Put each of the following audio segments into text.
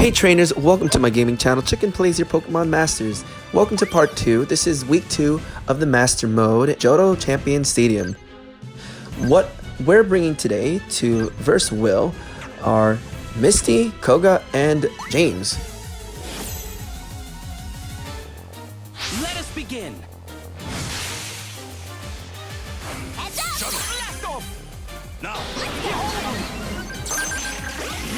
Hey trainers, welcome to my gaming channel, Chicken Plays Your Pokemon Masters. Welcome to part 2. This is week 2 of the Master Mode, Johto Champion Stadium. What we're bringing today to verse Will are Misty, Koga, and James. Let us begin.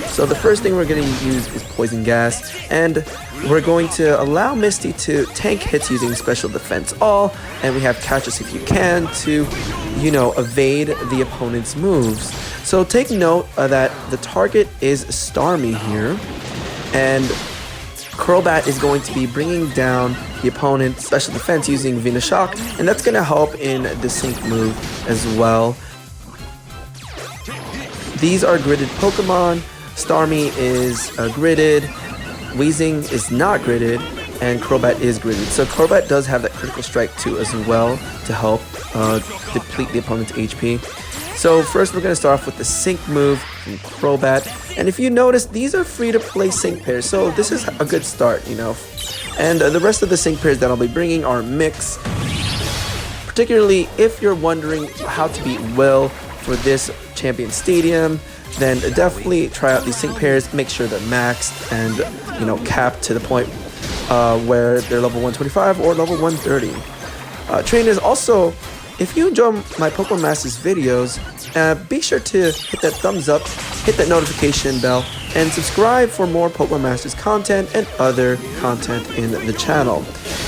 So the first thing we're going to use is Poison Gas, and we're going to allow Misty to tank hits using Special Defense All, and we have Catch Us If You Can to, evade the opponent's moves. So take note that the target is Starmie here, and Crobat is going to be bringing down the opponent's Special Defense using Venoshock, and that's going to help in the Sync move as well. These are gridded Pokemon. Starmie is gridded, Weezing is not gridded, and Crobat is gridded. So Crobat does have that Critical Strike too as well to help deplete the opponent's HP. So first we're going to start off with the Sync move from Crobat. And if you notice, these are free to play Sync pairs, so this is a good start, And the rest of the Sync pairs that I'll be bringing are Mix. Particularly if you're wondering how to beat Will for this Champion Stadium, then definitely try out these Sync pairs. Make sure they're maxed and capped to the point where they're level 125 or level 130. Trainers, also, if you enjoy my Pokemon Masters videos, be sure to hit that thumbs up, hit that notification bell, and subscribe for more Pokemon Masters content and other content in the channel.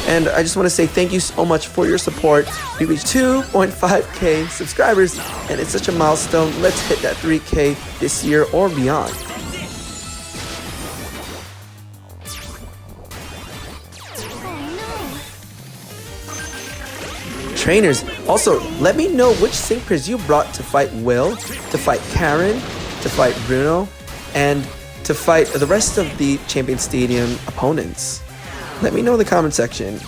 And I just want to say thank you so much for your support. We reached 2.5k subscribers, and it's such a milestone. Let's hit that 3k this year or beyond. Trainers, also let me know which Sync pairs you brought to fight Will, to fight Karen, to fight Bruno, and to fight the rest of the Champion Stadium opponents. Let me know in the comment section.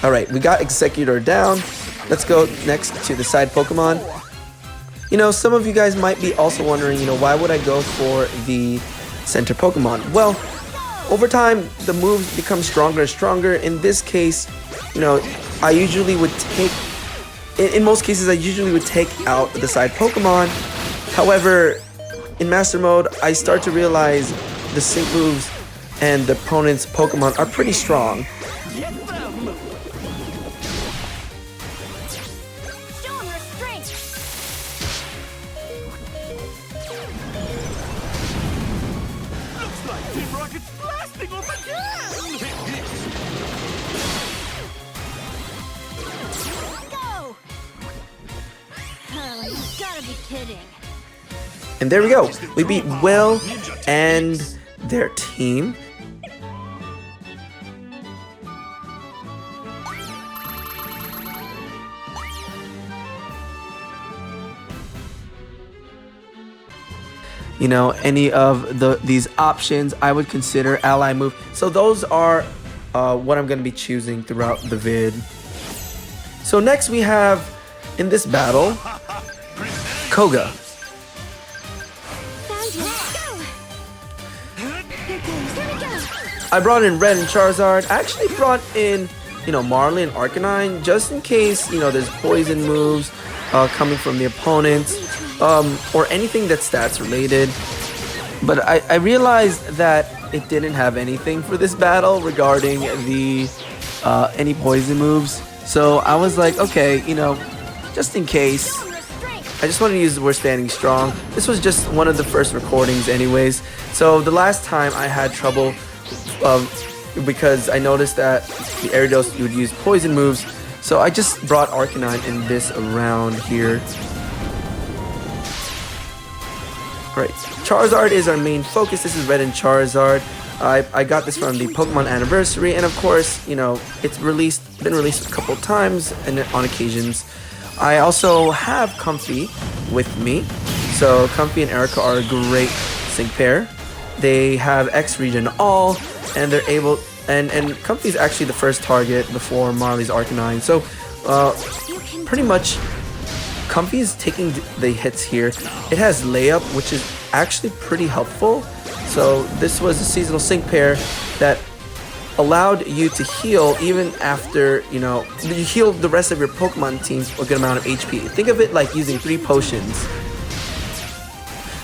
Alright, we got Executor down. Let's go next to the side Pokemon. Some of you guys might be also wondering, why would I go for the center Pokemon? Well, over time, the moves become stronger and stronger. In this case, I usually would take... In most cases, I usually would take out the side Pokemon. However, in Master Mode, I start to realize the Sync moves and the opponent's Pokemon are pretty strong. And there we go. We beat Will and their team. Any of these options I would consider ally move. So those are what I'm going to be choosing throughout the vid. So next we have, in this battle, Koga. I brought in Red and Charizard. I actually brought in, Marley and Arcanine just in case, there's poison moves coming from the opponent or anything that's stats related. But I realized that it didn't have anything for this battle regarding the any poison moves. So I was like, okay, just in case. I just wanted to use the word standing strong. This was just one of the first recordings anyways. So the last time I had trouble because I noticed that the Aridos would use poison moves. So I just brought Arcanine in this round here. Alright, Charizard is our main focus. This is Red and Charizard. I got this from the Pokemon Anniversary, and of course, it's been released a couple times and on occasions. I also have Comfy with me. So Comfy and Erica are a great Sync pair. They have X Region All, and they're able, and Comfy is actually the first target before Marley's Arcanine. So pretty much Comfy is taking the hits here. It has layup, which is actually pretty helpful. So this was a seasonal sync pair that allowed you to heal even after, you know, you heal the rest of your Pokemon teams a good amount of HP. Think of it like using 3 potions.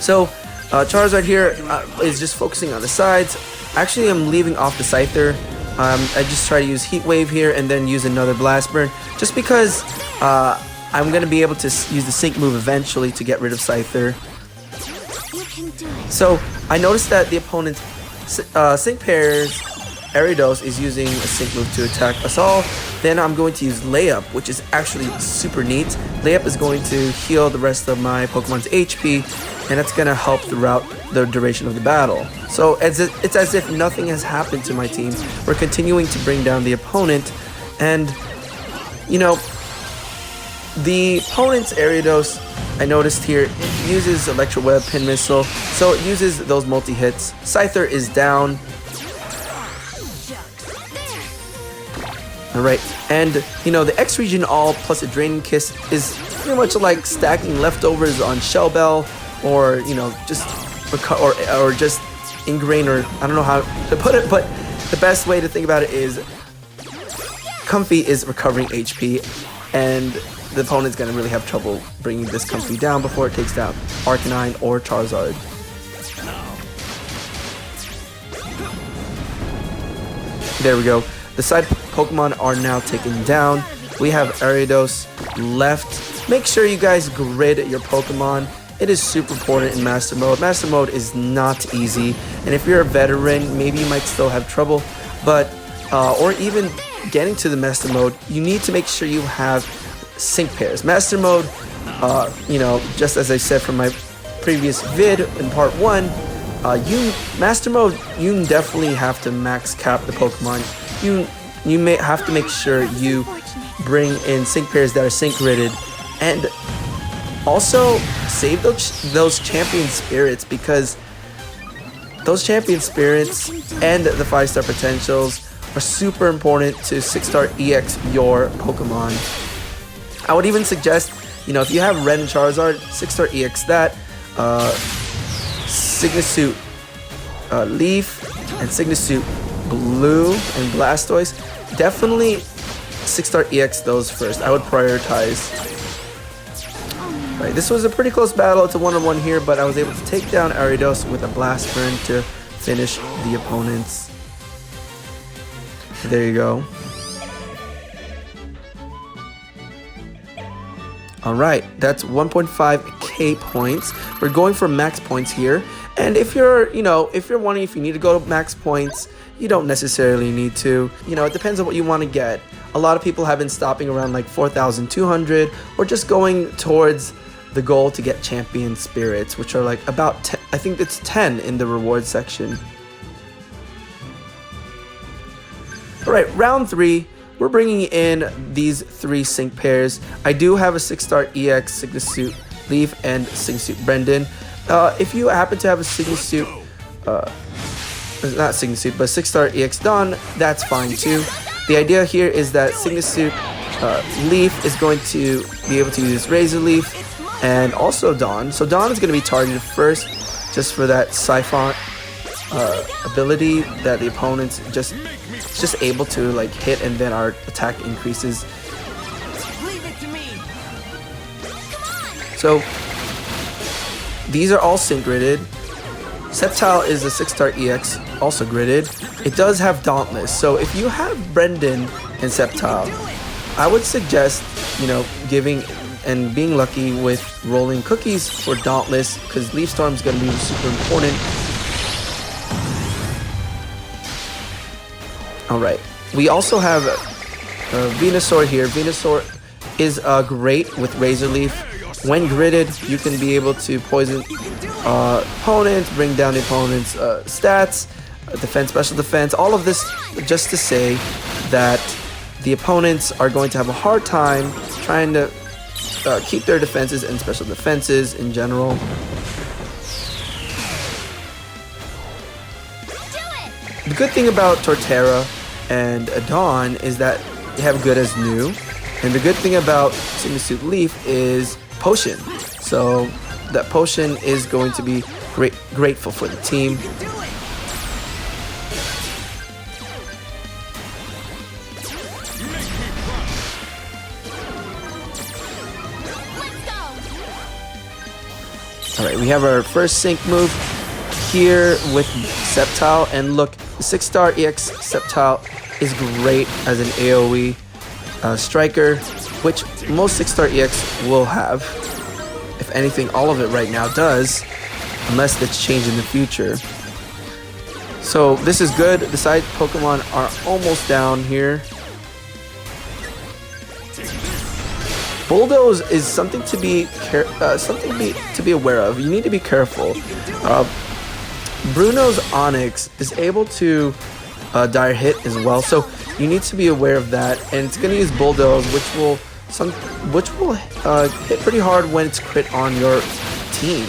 So Charizard here is just focusing on the sides. Actually, I'm leaving off the Scyther. I just try to use Heat Wave here and then use another Blast Burn, just because I'm going to be able to use the Sync move eventually to get rid of Scyther. So I noticed that the opponent's Sync pairs, Ariados, is using a Sync move to attack us all. Then I'm going to use Layup, which is actually super neat. Layup is going to heal the rest of my Pokemon's HP, and that's going to help throughout the duration of the battle. So it's as if nothing has happened to my team. We're continuing to bring down the opponent, and you know, the opponent's Ariados, I noticed here, it uses Electro Web, Pin Missile, so it uses those multi-hits. Scyther is down. Alright, and you know, the X Region All plus a Draining Kiss is pretty much like stacking leftovers on Shell Bell, or you know, just or just Ingrain, or I don't know how to put it, but the best way to think about it is Comfy is recovering HP, and the opponent's gonna really have trouble bringing this Comfy down before it takes down Arcanine or Charizard. There we go. The side Pokemon are now taken down. We have Ariados left. Make sure you guys grid your Pokemon. It is super important in Master Mode. Master Mode is not easy, and if you're a veteran, maybe you might still have trouble, but or even getting to the Master Mode, you need to make sure you have sync pairs. Master Mode, you know, just as I said from my previous vid in part 1, Master Mode, you definitely have to max cap the Pokemon. You may have to make sure you bring in sync pairs that are sync gridded, and also save those champion spirits, because those champion spirits and the 5-star potentials are super important to 6-star EX your Pokemon. I would even suggest, you know, if you have Red and Charizard, 6-star EX that, Signasuit Leaf and Signasuit Blue and Blastoise, definitely 6-star EX those first. I would prioritize. Right, this was a pretty close battle. It's a 1-on-1 here, but I was able to take down Ariados with a Blast Burn to finish the opponents. There you go. Alright, that's 1.5k points. We're going for max points here. And if you're, you know, if you're wondering if you need to go to max points, you don't necessarily need to. You know, it depends on what you want to get. A lot of people have been stopping around like 4,200, or just going towards the goal to get champion spirits, which are like about 10, I think it's 10 in the reward section. Alright, round 3. We're bringing in these 3 sync pairs. I do have a 6-star EX Signasuit Leaf and Signasuit Brendan. If you happen to have a Signasuit, not Signasuit, but 6-star EX Dawn, that's fine too. The idea here is that Signasuit Leaf is going to be able to use Razor Leaf and also Dawn. So Dawn is going to be targeted first, just for that Siphon ability that the opponent's just able to like hit, and then our attack increases. So these are all sync gridded. Sceptile is a 6-star EX, also gridded. It does have Dauntless, so if you have Brendan and Sceptile, I would suggest, you know, giving and being lucky with rolling cookies for Dauntless, because Leaf Storm is going to be super important. Alright, we also have Venusaur here. Venusaur is great with Razor Leaf. When gridded, you can be able to poison opponents, bring down the opponent's stats, defense, special defense, all of this just to say that the opponents are going to have a hard time trying to keep their defenses and special defenses in general. The good thing about Torterra and Dawn is that they have good as new, And the good thing about Singing Suit Leaf is potion. So that potion is going to be grateful for the team. Alright, we have our first sync move here with Sceptile, and look, the 6-star EX Sceptile is great as an AoE striker, which most 6-star EX will have. If anything, all of it right now does, unless it's changed in the future. So this is good. The side Pokemon are almost down here. Bulldoze is something to be aware of. You need to be careful. Bruno's Onyx is able to dire hit as well, so you need to be aware of that. And it's going to use Bulldoze, which will hit pretty hard when it's crit on your team.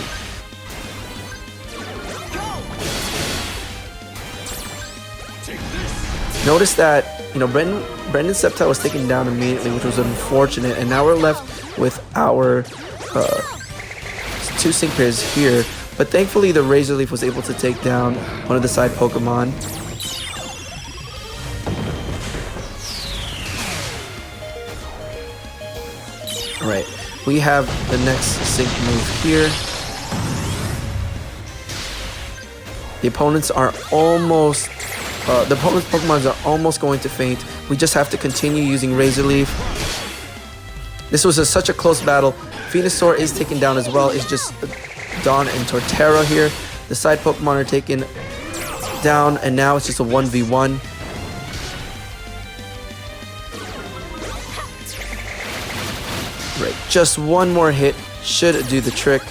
Notice that, you know, Brendan's Sceptile was taken down immediately, which was unfortunate, and now we're left with our 2 sync pairs here. But thankfully, the Razor Leaf was able to take down one of the side Pokemon. Alright, we have the next sync move here. The opponent's Pokemon are almost going to faint. We just have to continue using Razor Leaf. This was such a close battle. Venusaur is taken down as well. It's just Dawn and Torterra here. The side Pokemon are taken down, and now it's just a 1v1. Right, just one more hit should do the trick.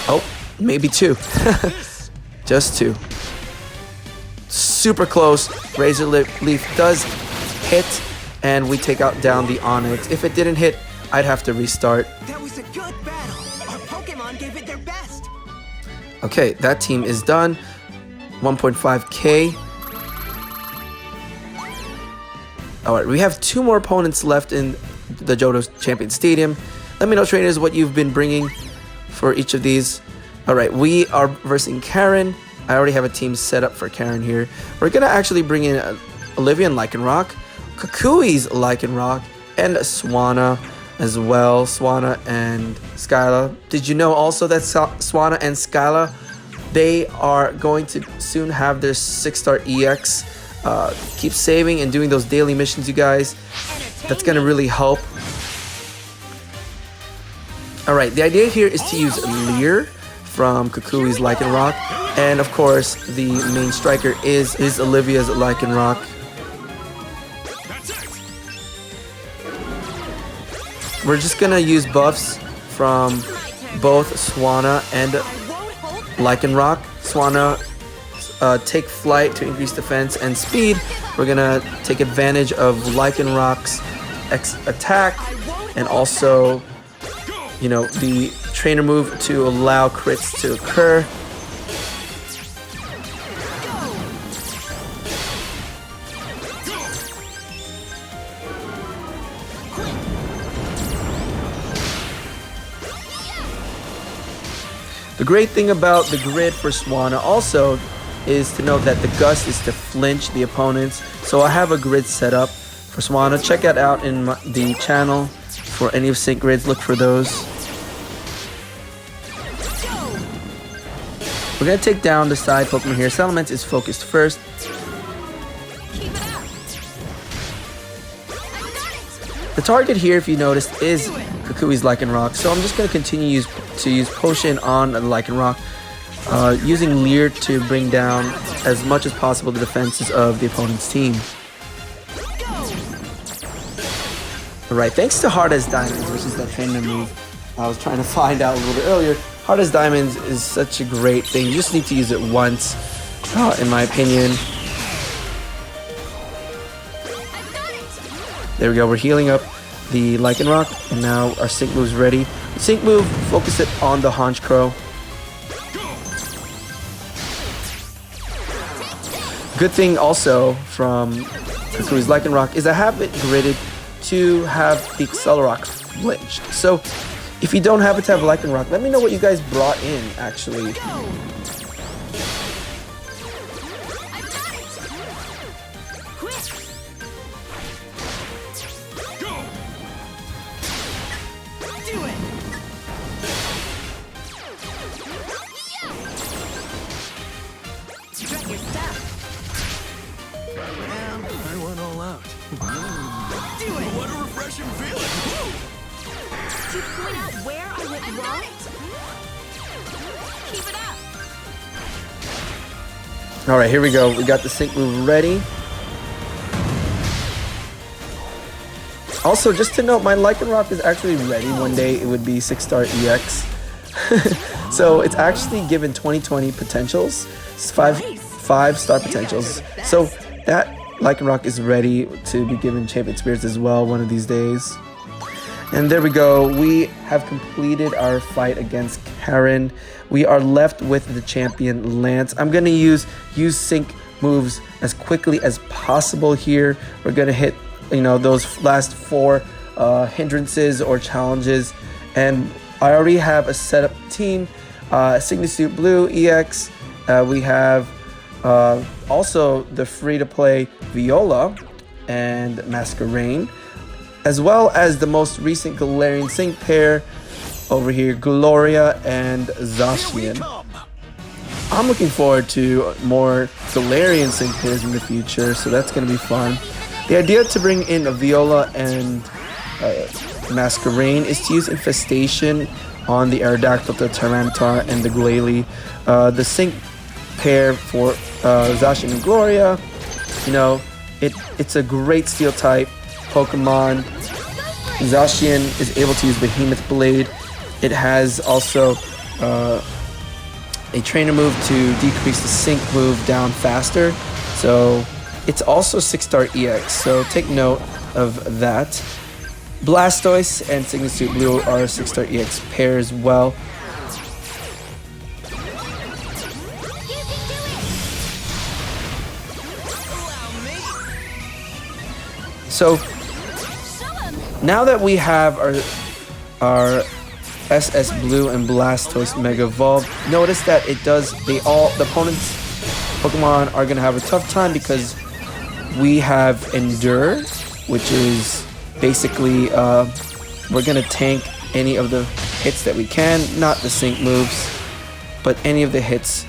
Oh, maybe 2. Just 2. Super close. Razor Leaf does hit, and we take out down the Onyx. If it didn't hit, I'd have to restart. That was a good battle. Our Pokemon gave it their best. Okay, that team is done. 1.5k. Alright, we have 2 more opponents left in the Johto Champion Stadium. Let me know, trainers, what you've been bringing for each of these. Alright, we are versing Karen. I already have a team set up for Karen here. We're going to actually bring in Olivia and Lycanroc, Kukui's Lycanroc, and Swanna as well. Swanna and Skyla. Did you know also that Swanna and Skyla, they are going to soon have their 6-star EX. Keep saving and doing those daily missions, you guys. That's going to really help. Alright, the idea here is to use Leer from Kukui's Lycanroc. And of course, the main striker is Olivia's Lycanroc. We're just going to use buffs from both Swanna and Lycanroc. Swanna take flight to increase defense and speed. We're going to take advantage of Lycanroc's attack and also, you know, the trainer move to allow crits to occur. The great thing about the grid for Swanna also is to note that the gust is to flinch the opponents. So I have a grid set up for Swanna. Check it out in the channel for any of sync grids. Look for those. We're going to take down the side Pokemon here. Salamence is focused first. The target here, if you noticed, is Kukui's Lycanroc. So I'm just going to continue to use Potion on the Lycanroc, using Leer to bring down as much as possible the defenses of the opponent's team. Alright, thanks to Hard as Diamonds, which is that trainer move I was trying to find out a little bit earlier. Hard as Diamonds is such a great thing. You just need to use it once, in my opinion. There we go, we're healing up the Lycanroc, and now our sync move's ready. The sync move, focus it on the Honchkrow. Good thing also from Kukuru's Lycanroc is I have it gridded to have the Accelerock flinch. So if you don't happen to have Lycanroc, let me know what you guys brought in actually. What a refreshing feeling! To point out where I went wrong? Keep it up! Alright, here we go. We got the sync move ready. Also, just to note, my Lycanroc is actually ready. One day it would be 6-star EX. So it's actually given 2020 potentials. It's 5-star potentials. So that Lycanroc is ready to be given Champion Spirits as well one of these days. And there we go. We have completed our fight against Karen. We are left with the champion Lance. I'm going to use sync moves as quickly as possible here. We're going to hit, you know, those last 4 hindrances or challenges. And I already have a setup team. Signisuit Blue EX. We have also the free-to-play Viola and Masquerain, as well as the most recent Galarian Sync pair over here, Gloria and Zacian. I'm looking forward to more Galarian Sync pairs in the future, so that's going to be fun. The idea to bring in a Viola and Masquerain is to use Infestation on the Aerodactyl, the Tyranitar, and the Glalie. The Sync pair for Zacian and Gloria, you know, it's a great Steel type Pokemon. Zacian is able to use Behemoth Blade. It has also a trainer move to decrease the sync move down faster. So it's also 6-star EX, so take note of that. Blastoise and Signisuit Blue are 6-star EX pair as well. So now that we have our SS Blue and Blastoise Mega Evolved, notice that it does, the opponent's Pokemon are going to have a tough time because we have Endure, which is basically, we're going to tank any of the hits that we can, not the sync moves, but any of the hits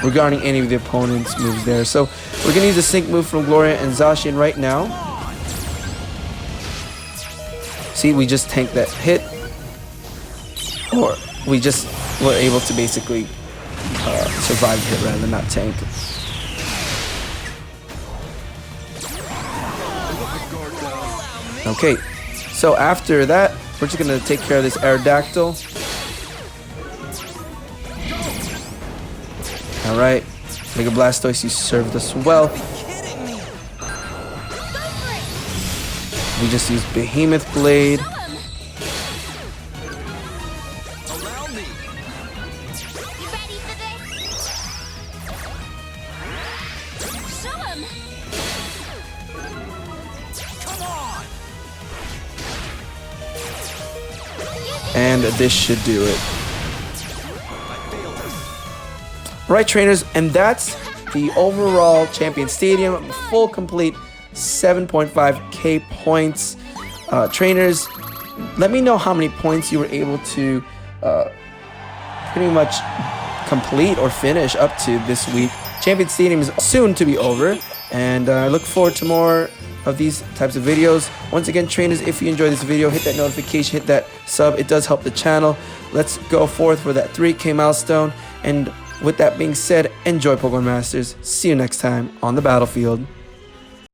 regarding any of the opponent's moves there. So we're going to use a sync move from Gloria and Zacian right now. See, we just tanked that hit. Or we just were able to basically survive the hit rather than not tank. Okay, so after that, we're just going to take care of this Aerodactyl. Alright, Mega Blastoise, you served us well. We just used Behemoth Blade. And this should do it. Right, trainers, and that's the overall Champion Stadium, full complete 7.5k points. Trainers, let me know how many points you were able to pretty much complete or finish up to this week. Champion Stadium is soon to be over, and I look forward to more of these types of videos. Once again, trainers, if you enjoyed this video, hit that notification, hit that sub. It does help the channel. Let's go forth for that 3k milestone. And with that being said, enjoy Pokemon Masters. See you next time on the battlefield.